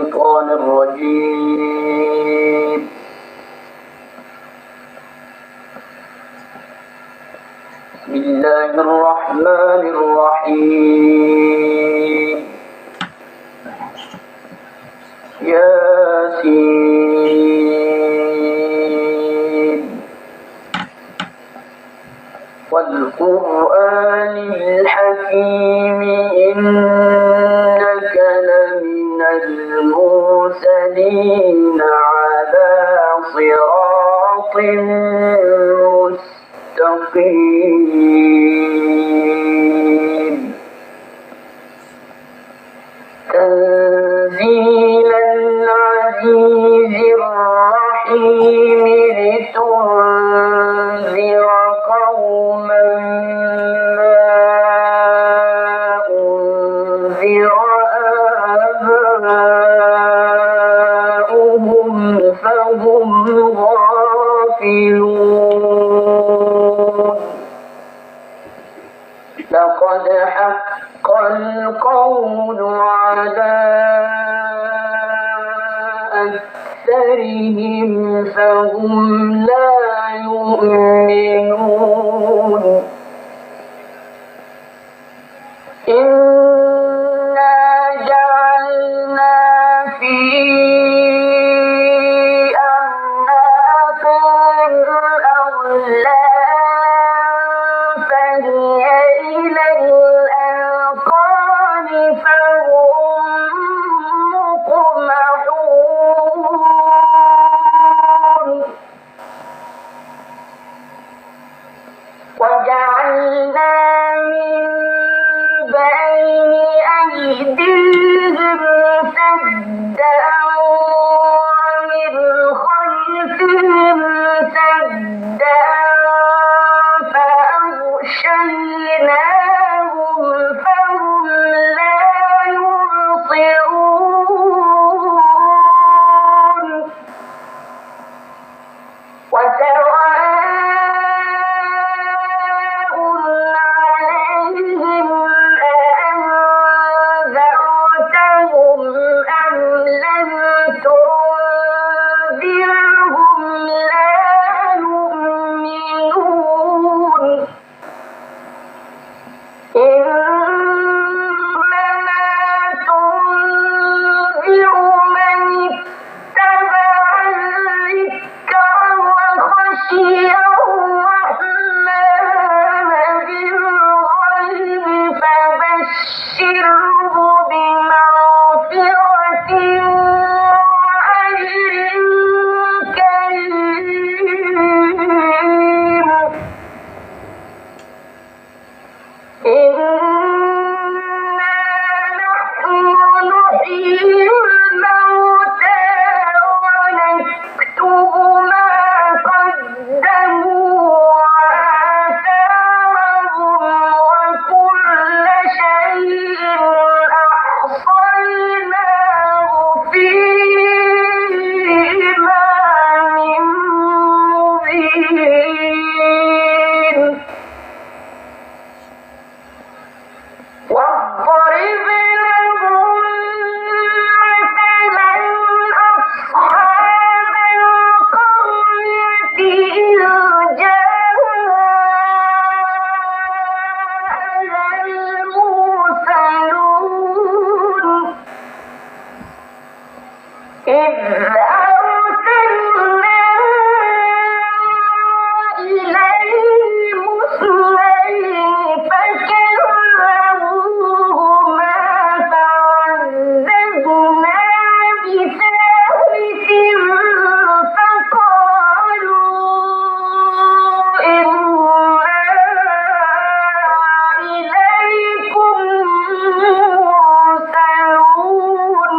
الشيطان الرجيم. بسم الله الرحمن الرحيم. ياسين والقرآن الحكيم إنك لمن المرسلين على صراط مستقيم تنزيل العزيز الرحيم لتنذر قوما ما أنذر آباؤهم فهم غافلون. لقد حق القول على أكثرهم فهم لا يؤمنون. إنا جعلنا في أعناقهم أغلالا فهي إلى الأذقان فهم مقمحون. وجعلنا من بين أيديهم سدا ومن خلفهم سدا فأغشيناهم فهم لا يبصرون. عليهم أأنذرتهم أم لم تنذرهم لا يؤمنون. إنما تنذر من اتبع الذكر وخشي الرحمن بالغيب فبشره بمغفرة وأجر كريم. إنا نحن نحيي الموتى ونكتب ما قدموا وآثارهم وكل شيء أحصيناه في إمام مبين. واضرب لهم مثلا أصحاب القرية إذ جاءها المرسلون إذ أرسلنا إليهم اثنين فكذبوهما فعززنا بثالث فقالوا إنا إليكم مرسلون.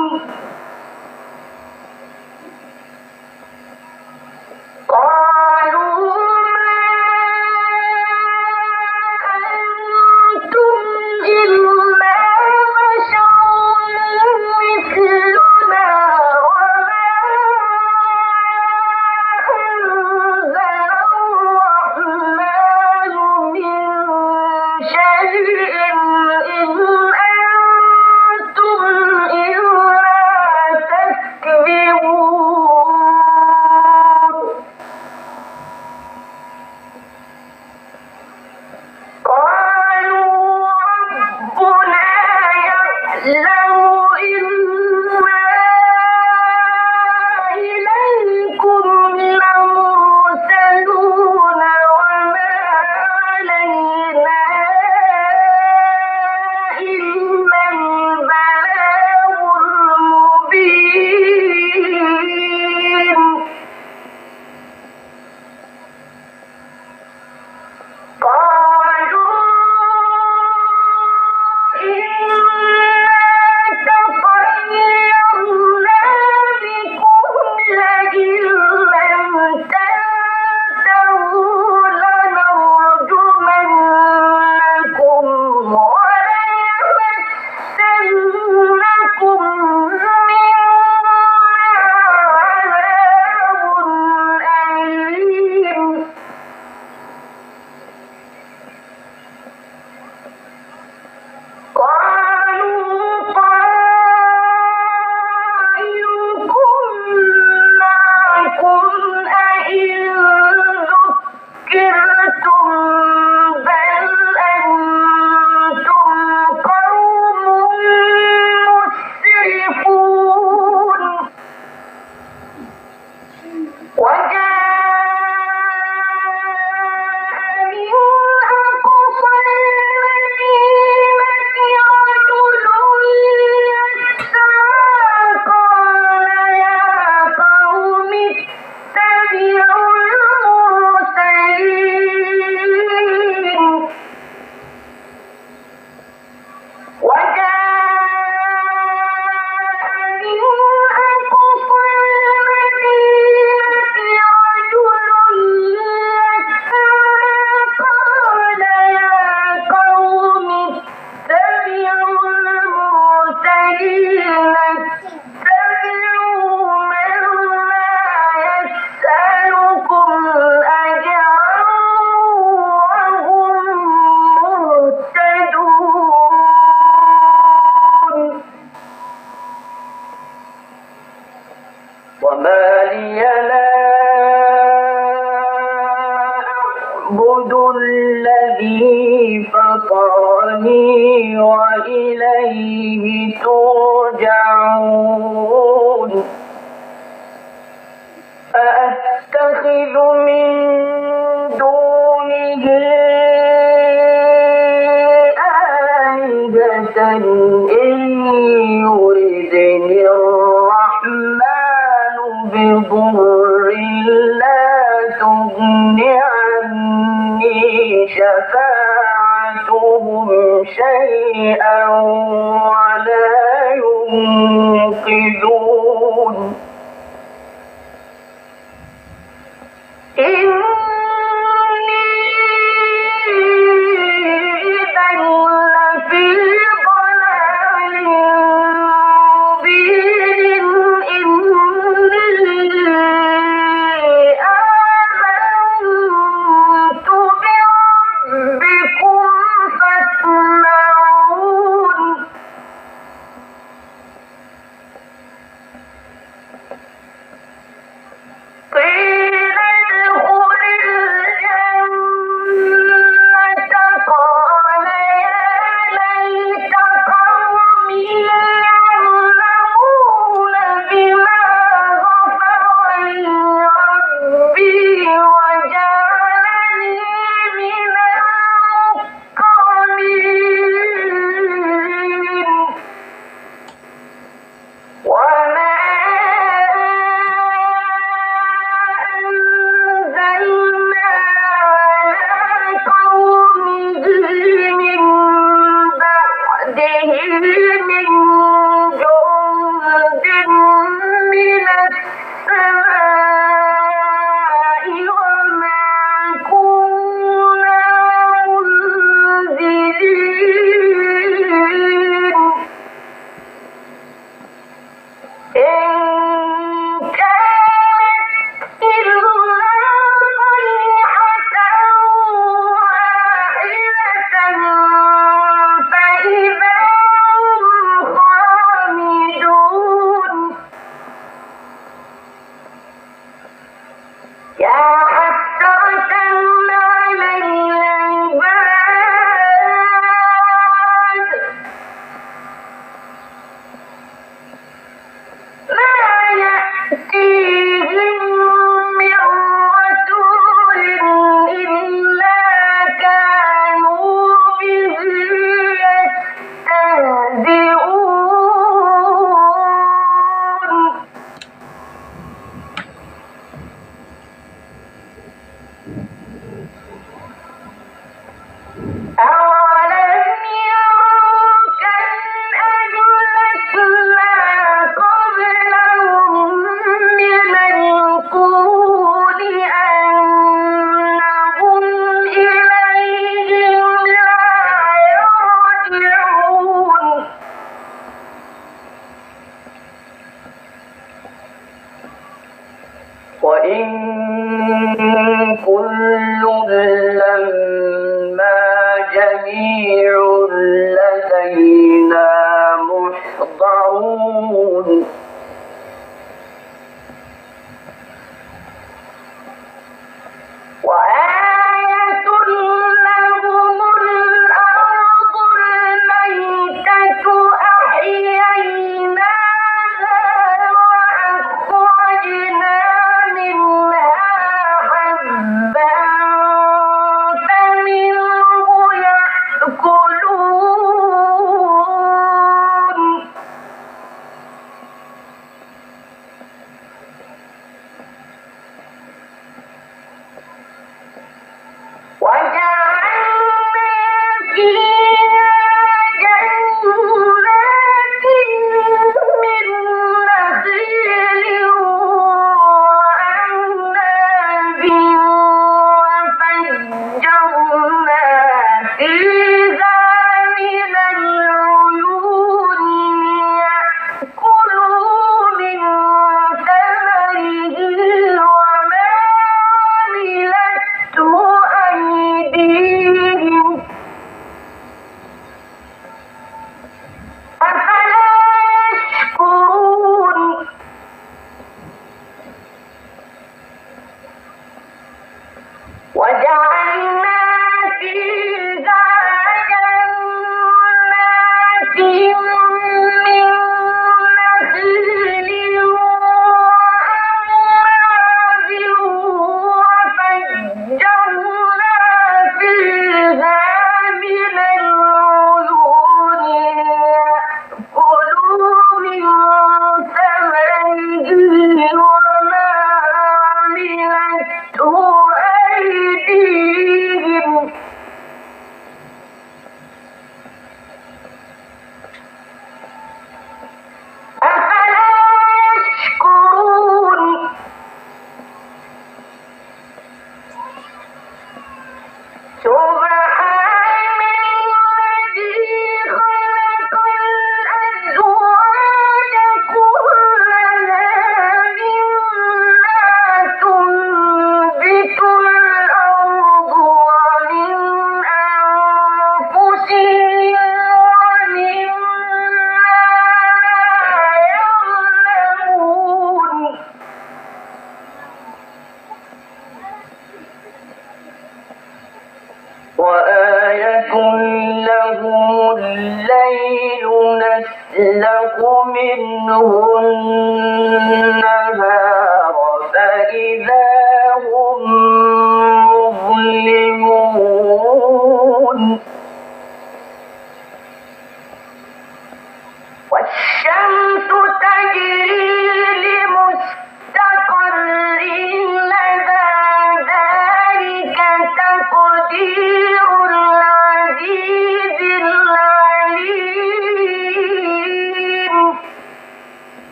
وما لي لا أعبد الذي فطرني وإليه ترجعون أأتخذ من دونه آلهة إن يردني الرحمن بضر لا تغن عني شفاعتهم شيئا ولا ينقذون إني إذا لفي ضلال مبين إني آمنت بربكم فاسمعون قيل ادخل الجنة قال يا ليت قومي يعلمون بما غفر لي ربي وجعلني من المكرمين وما أنزلنا على قومه من بعده من جند من السماء وما كنا منزلين إن كانت إلا صيحة واحدة فإذا هم خامدون يا حسرة على العباد ما يأتيهم من رسول إلا كانوا به يستهزئون أولم يروا كم أهلكنا قبلهم من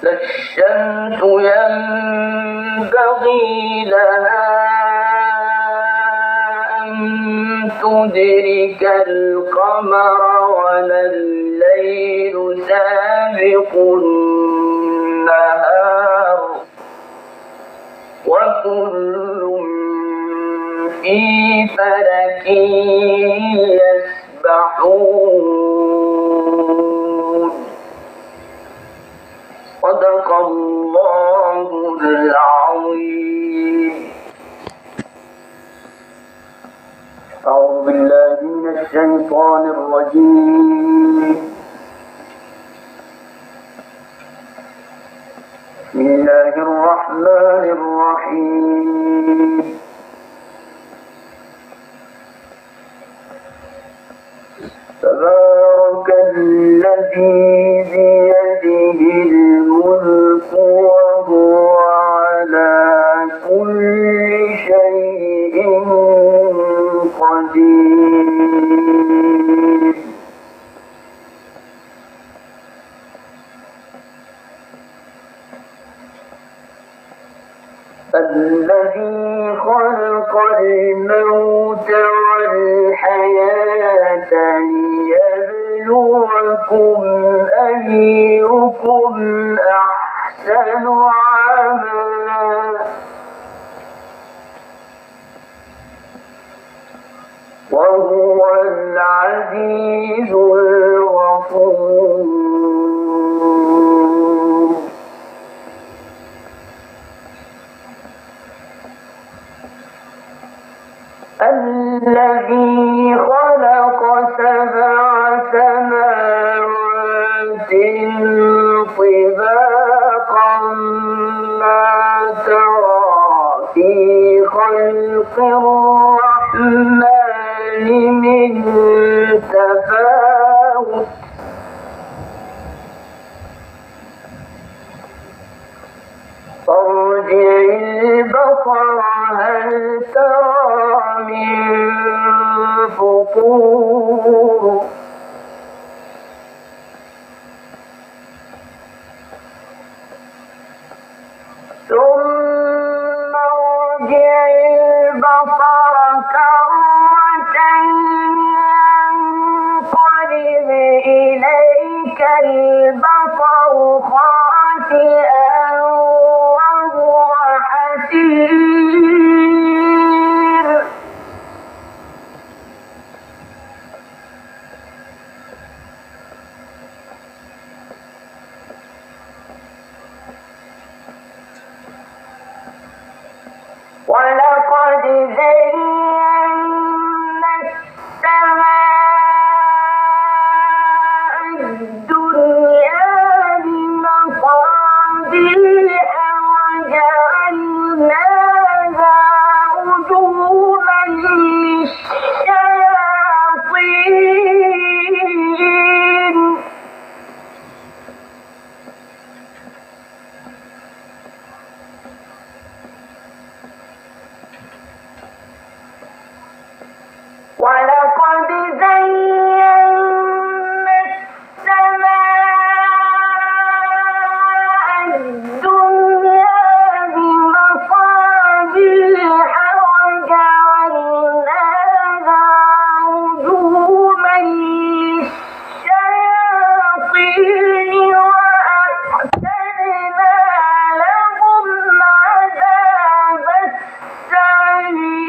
لا الشمس ينبغي لها أن تدرك القمر ولا الليل سابق النهار وكل في فلك يسبحون. صدق الله العظيم. أعوذ بالله من الشيطان الرجيم. بسم الله الرحمن الرحيم. تبارك الذي بيده الملك وهو على كل شيء قدير. الذي خلق الموت والحياة ليبلوكم أيكم أحسن عملا وهو العزيز الغفور. الذي خلق 7 سماوات طباقا ما ترى في خلق الرحمن من تفاوت فارجع البصر هل ترى من فطور ثم ارجع البصر كرتين ينقلب إليك البصر خاسئا وهو حسير. ولقد زينا السماء الدنيا بمصابيح وجعلناها رجوما للشياطين ولقد زينا السماء الدنيا بمصابيح وجعلناها رجوما للشياطين وأعتدنا لهم عذاب السعير.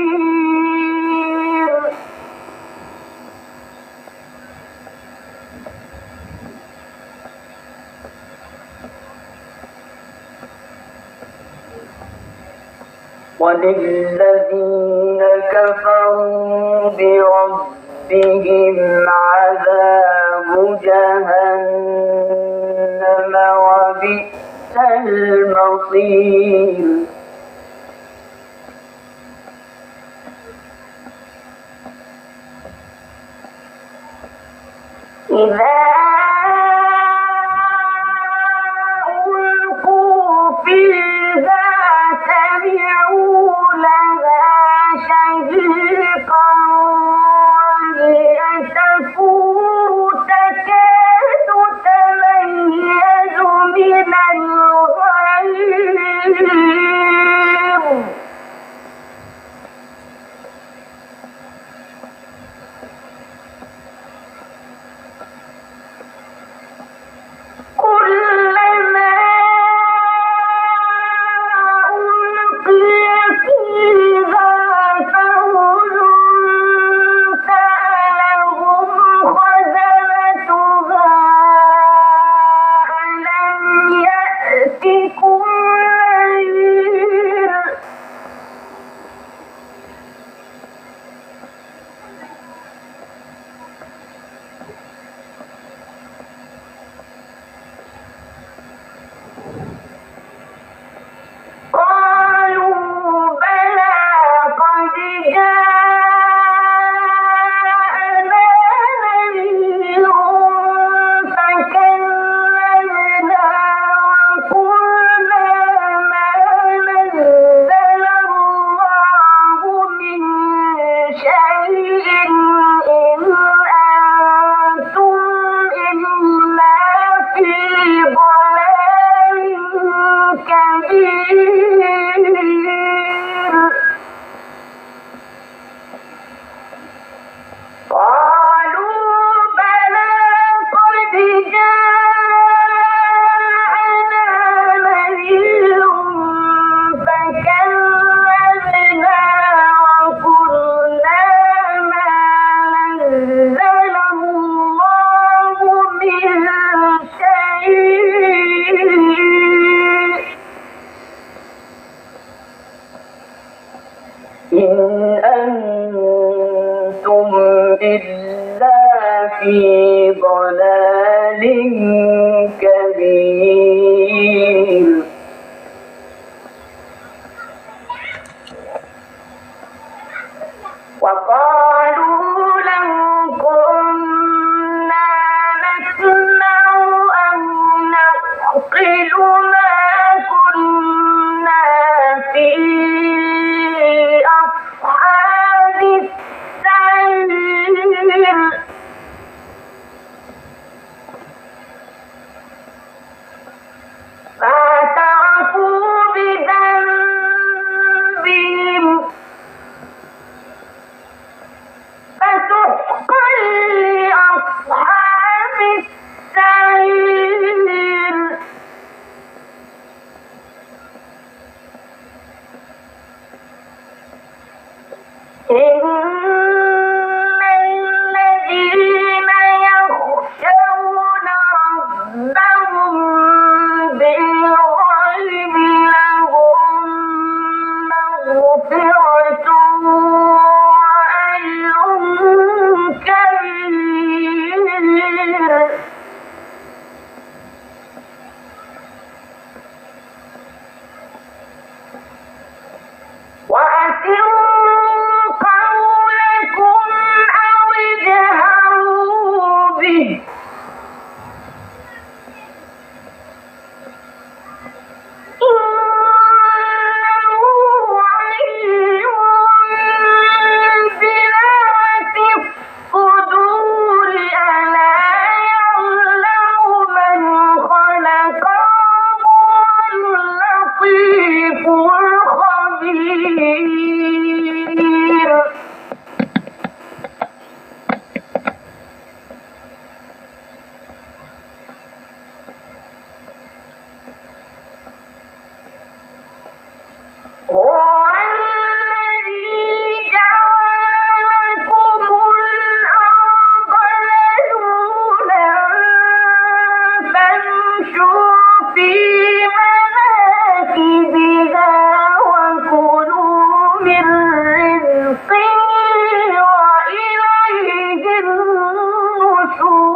وللذين كفروا بربهم عذاب جهنم وبئس المصير. إذا ألقوا فيها سمعوا لها شهيقا وهي تفور تكاد تميز من ضلال كبير وقالوا لو كنا نسمع أو نعقل ما كنا في أصحاب السعير فاعترفوا بذنبهم فسحقا لأصحاب السعير إن الذين يخشون ربهم بالغيب لهم مغفرة وأجر كبير وأسروا قولكم أو اجهروا به إنه عليم بذات الصدور ألا يعلم من خلق وهو اللطيف الخبير هو الذي جعل لكم الأرض ذلولا فامشوا في مناكبها وكلوا من رزقه وإليه النشور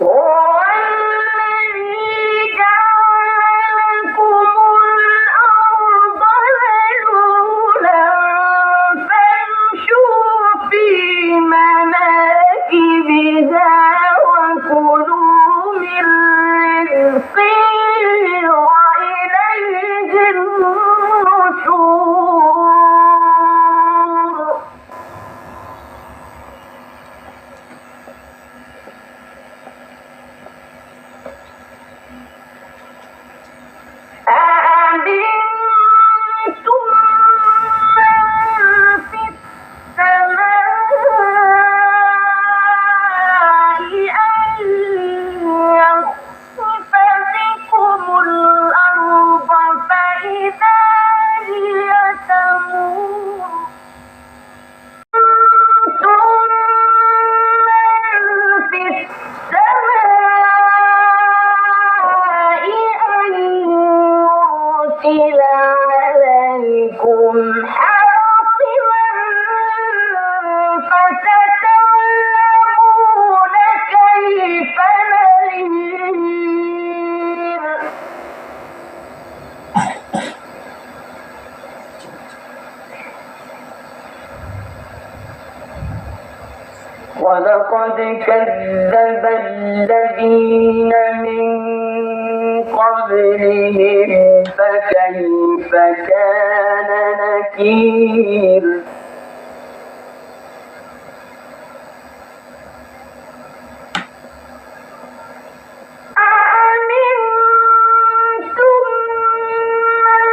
هو الذي جعل لكم الأرض ذلولا فامشوا في مناكبها وكلوا من رزقه وإليه النشور أأمنتم من في السماء أن يخسف بكم الأرض فإذا هي تمور أأمنتم من في السماء أن يرسل عليكم حاصبا فستعلمون كيف نذير ولقد كذب الذين من قبلهم فكيف كان نكير أأمنتم من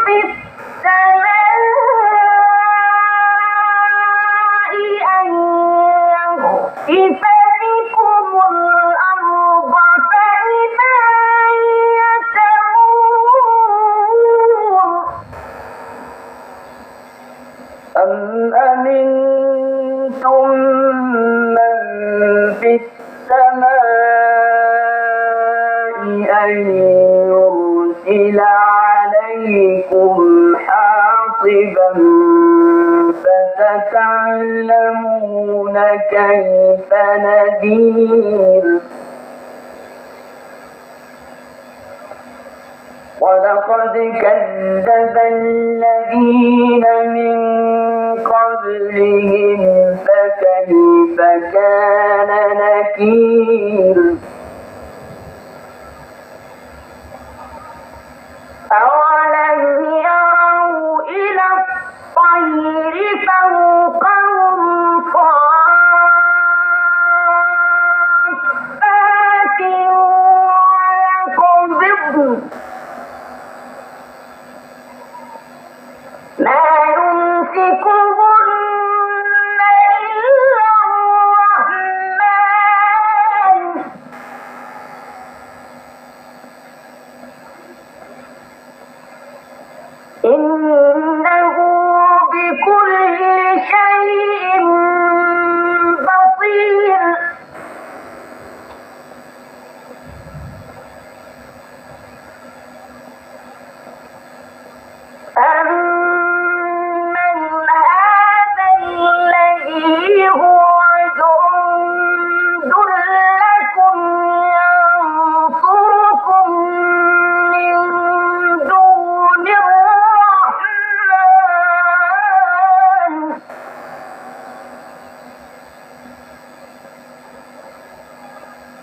في السماء أن يخسف بكم الأرض فإذا هي تمور أن يرسل عليكم حاصبا فستعلمون كيف نذير ولقد كذب الذين من قبلهم فكيف كان نكير أولم يروا إلى الطير فوقهم صافات ويقبضن ما يمسكهن إلا الرحمن إنه بكل شيء بصير أمن هذا الذي هو جند لكم ينصركم من دون الرحمن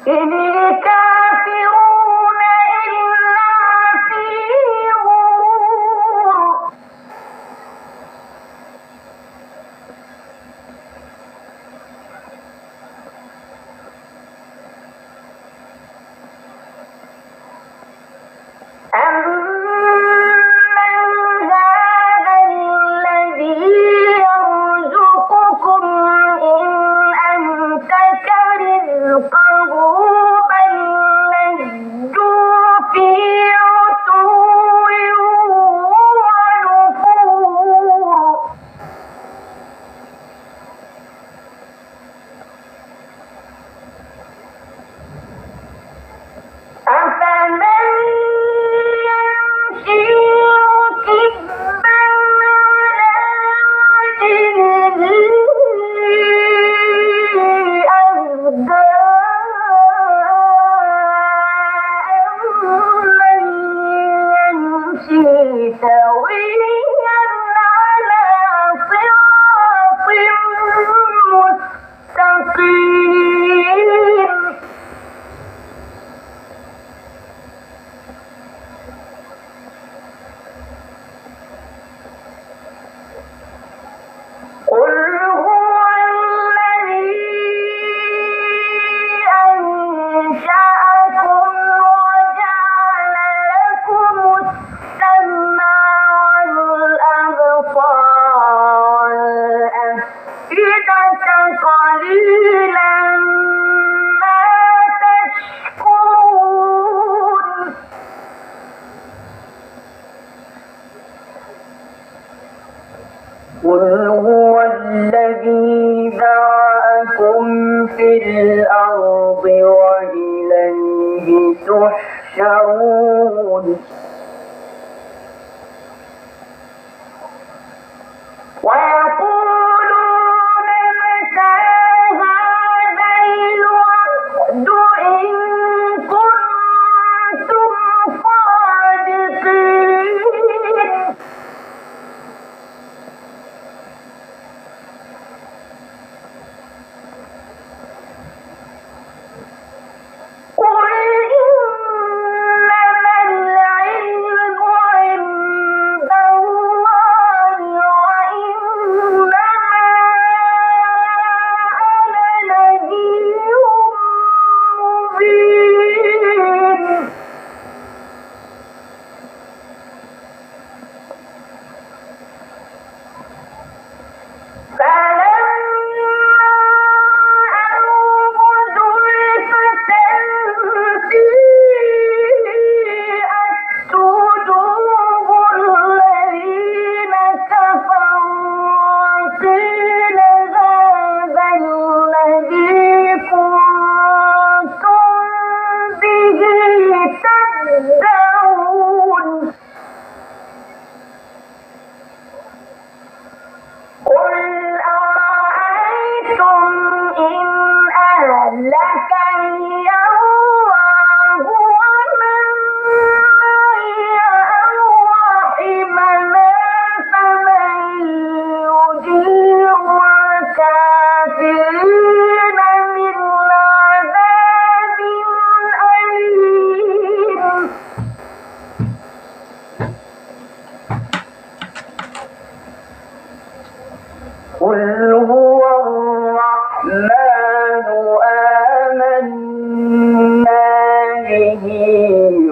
إن الكافرون إلا في غرور أمن هذا الذي يرزقكم إن أمسك رزقه بل لجوا في عتو ونفور أفمن يمشي مكبا على وجهه أهدى أمن يمشي سويا على صراط مستقيم قل هو الذي أنشأكم وجعل لكم السمع والأبصار والأفئدة قليلا ما تشكرون قل هو الذي ذرأكم في الأرض وإليه تحشرون ويقولون متى هذا الوعد إن كنتم صادقين قل إنما العلم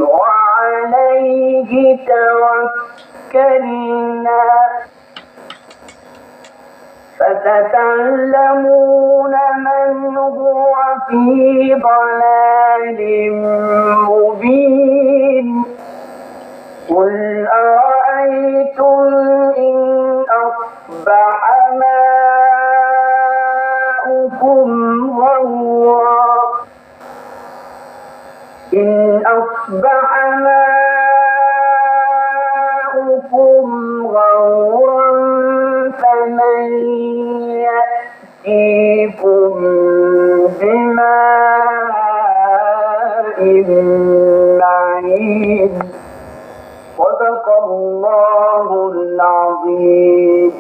وعليه توكلنا فستعلمون من هو في ضلال مبين قل أرأيتم إن أصبح ماؤكم غورا فمن يأتيكم بماء معين صدق الله العظيم.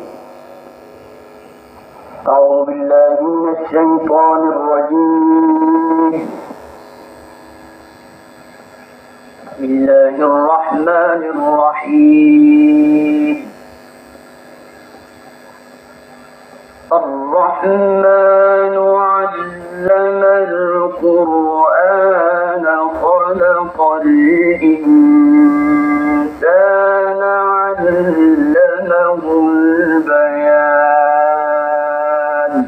أعوذ بالله من الشيطان الرجيم. بسم الله الرحمن الرحيم. الرحمن علم القرآن خلق الإنسان علمه البيان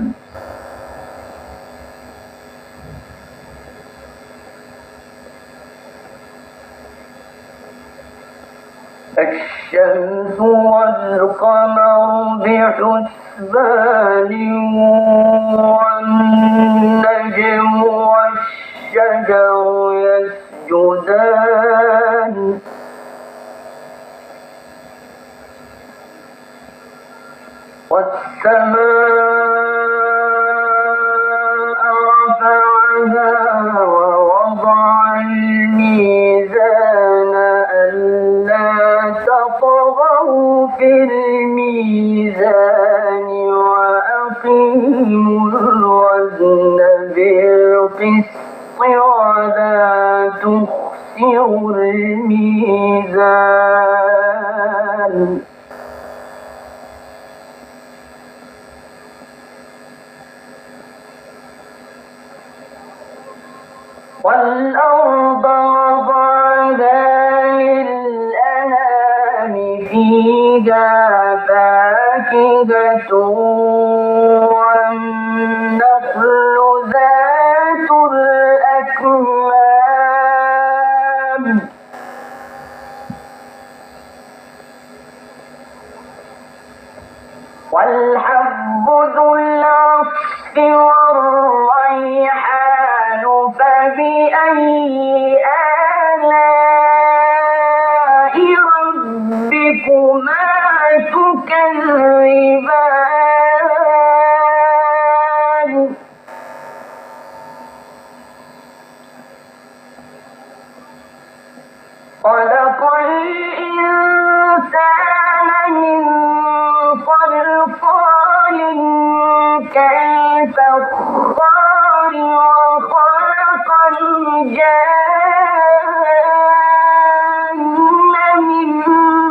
الشمس والقمر بحسبان والنجم والشجر يسجدان والسماء رفعها ووضع الميزان ألا تطغوا في الميزان وأقيموا الوزن بالقسط ولا تخسروا الميزان والأرض وضعها للأنام فيها فاكهة والنخل ذات الأكمام والحب ذو العصف والريحان فبأي آلاء ربكما تكذبان خلق الإنسان من صلصال كالفخار وخلق الجان من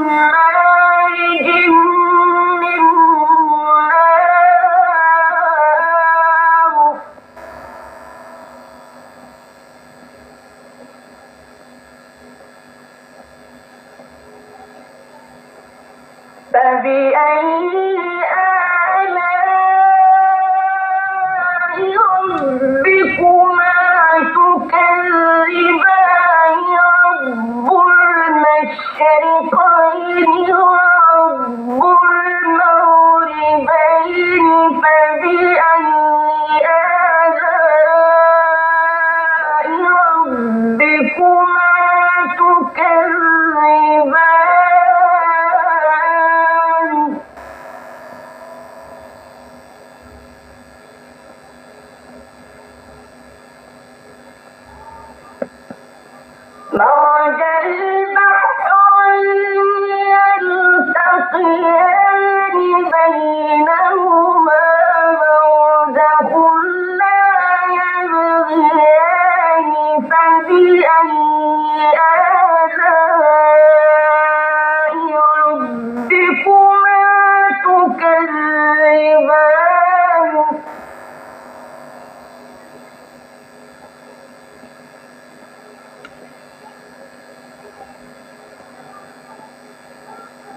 مارج من نار فبأي آلاء ربكما تكذبان رب المشرقين ورب المغربين فبأي آلاء ربكما تكذبان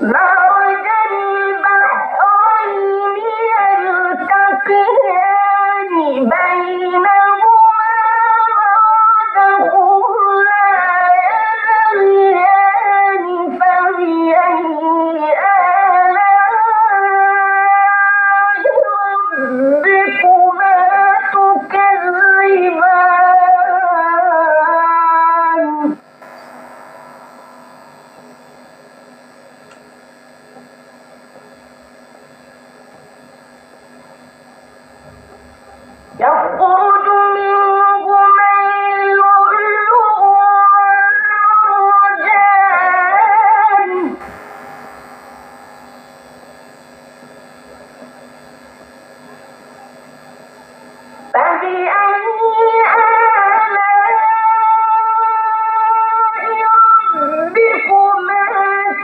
مرج البحرين يلتقيان بينهما برزخ لا يبغيان فبأي آلاء ربكما تكذبان يخرج منهما اللؤلؤ والمرجان فبأي آلاء ربكما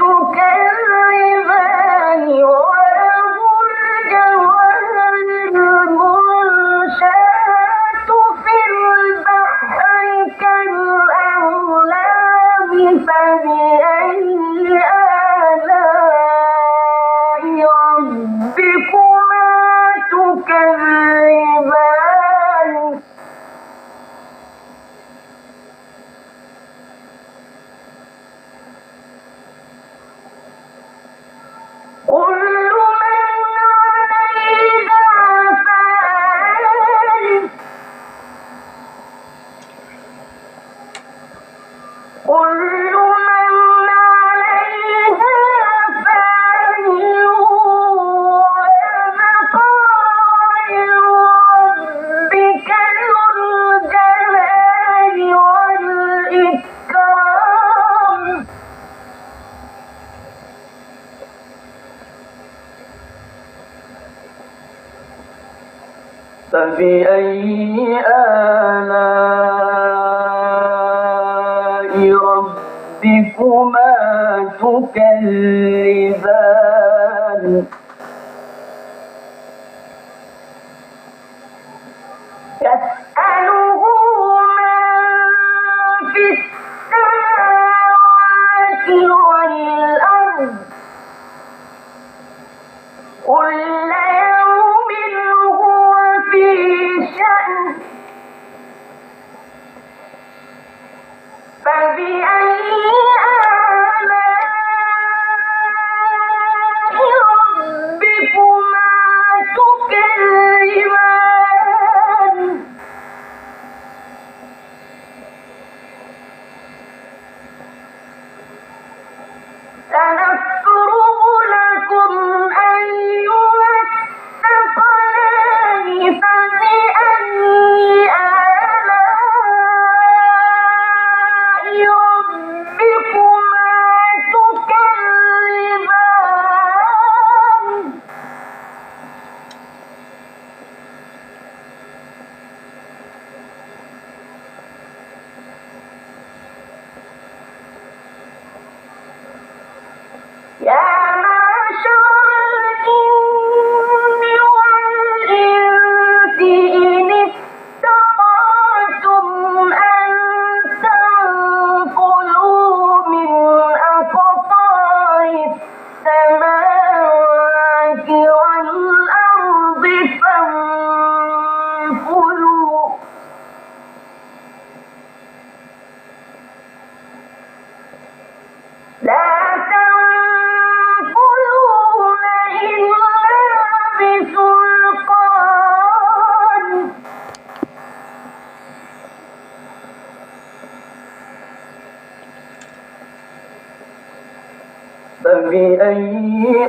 تكذبان وله الجوار المنشآت في البحر كالأعلام فبأي آلاء ربكما تكذبان كل من عليها فان كل من عليها فان ويبقى وجه ربك ذو الجلال والإكرام فبأي آلاء ربكما تكذبان يسأله من في السماوات والأرض كل يوم هو في شأن فبأي آلاء ربكما تكذبان سنفرغ لكم أيها الثقلان فبأي آلاء ربكما تكذبان يا معشر الجن والإنس إن استطعتم أن تنفذوا من أقطار السماوات والأرض فانفذوا لا تنفذون إلا بسلطان فبأي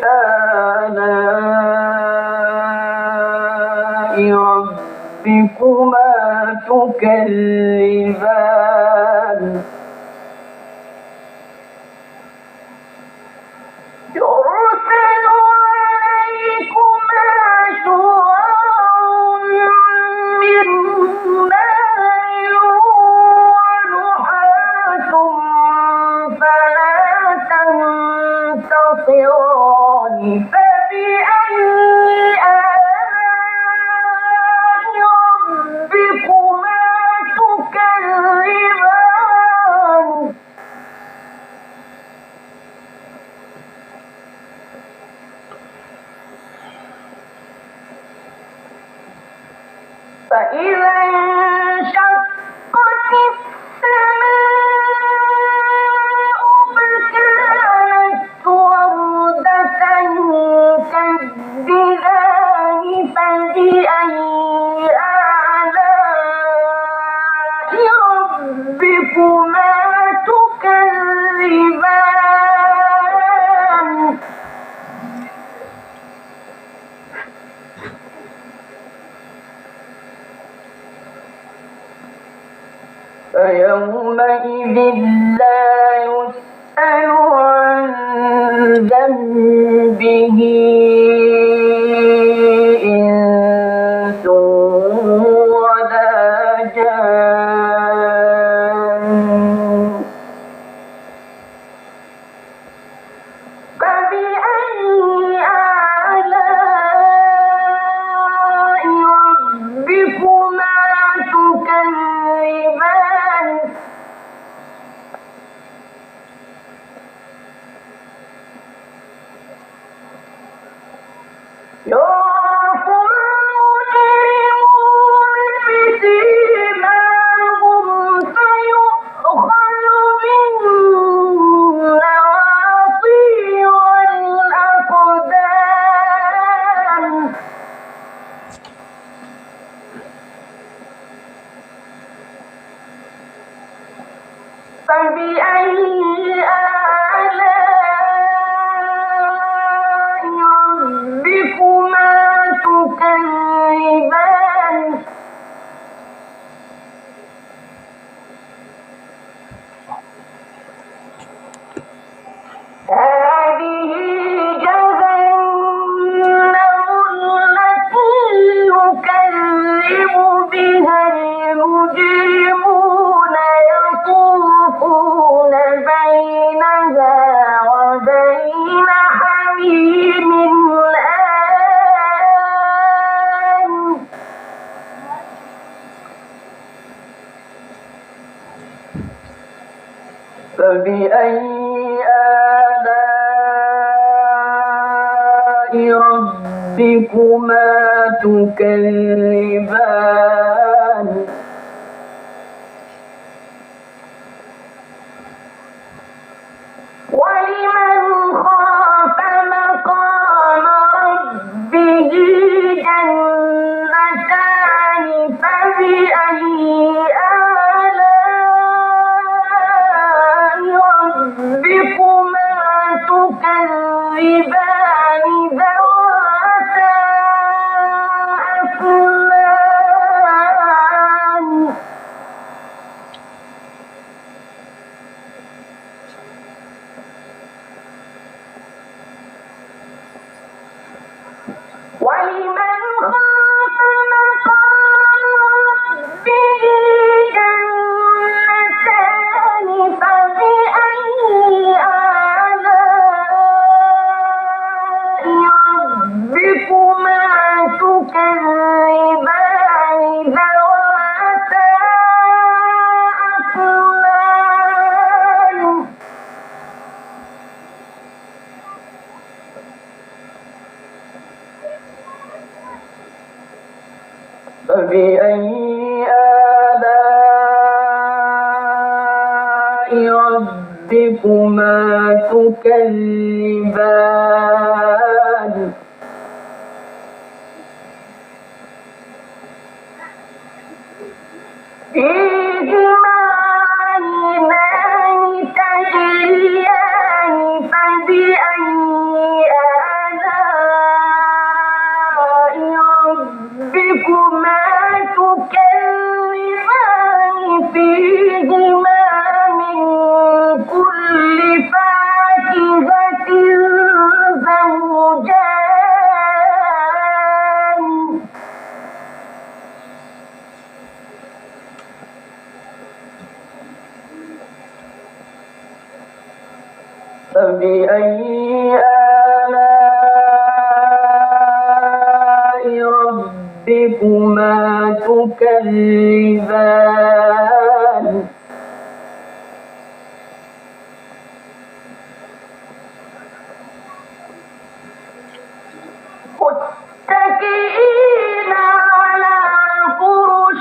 آلاء ربكما تكذبان يرسل عليكما شواظ من نار ونحاس فلا تنتصران فبأي آلاء ربكما تكذبان إذا انشقت السماء فكانت وردة كالدهان فبأي آلاء ربكما تكذبان فيومئذ لا يسأل عن ذنبه إنس ولا جان فبأي آلاء ربكما تكذبان يعرف المجرمون بسيماهم فيؤخذ بالنواصي والأقدام فبأي آلاء ربكما تكذبان هذه جهنم التي يكذب بها المجرمون يطوفون بينها وبين حميم آن فبأي آلاء ربكما تكذبان ولمن خاف مقام ربه جنتان فبأي آلاء ربكما تكذبان ذواتا أفنان ولمن خاف مقام ربه جنتان فبأي آلاء ربكما تكذبان ذواتا أفنان فبأي آلاء ربكما تكذبان فيهما عينان تجريان فبأي آلاء ربكما تكذبان فيهما من كل فاكهة زوجان فبأي آلاء ربكما تكذبان متكئين على فرش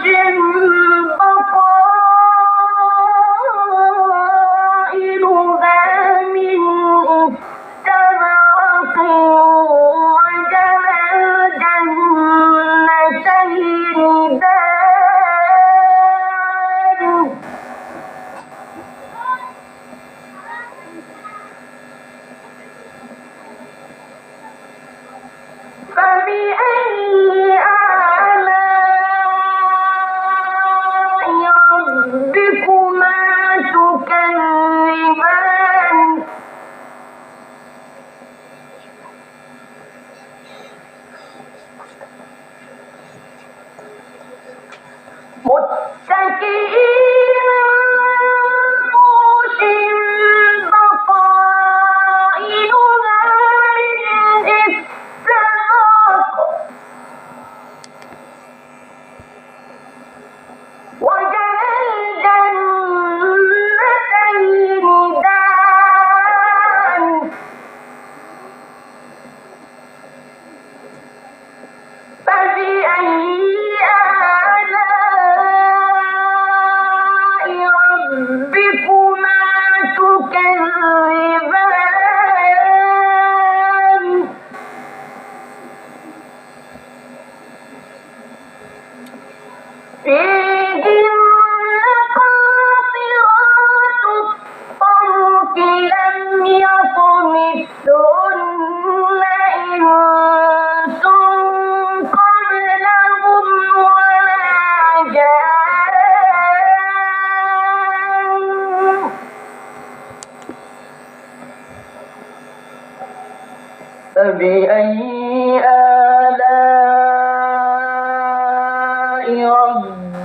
فبأي آلاء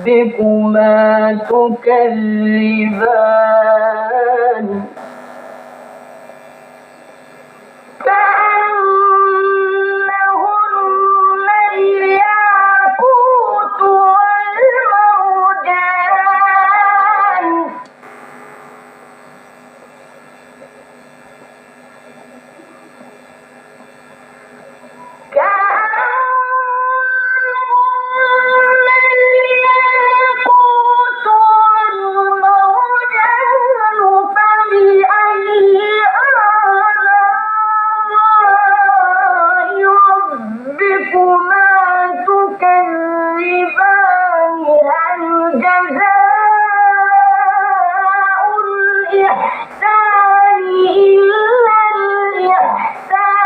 ربكما تكذبان كأنهن الياقوت والمرجان الإحسان إلا الإحسان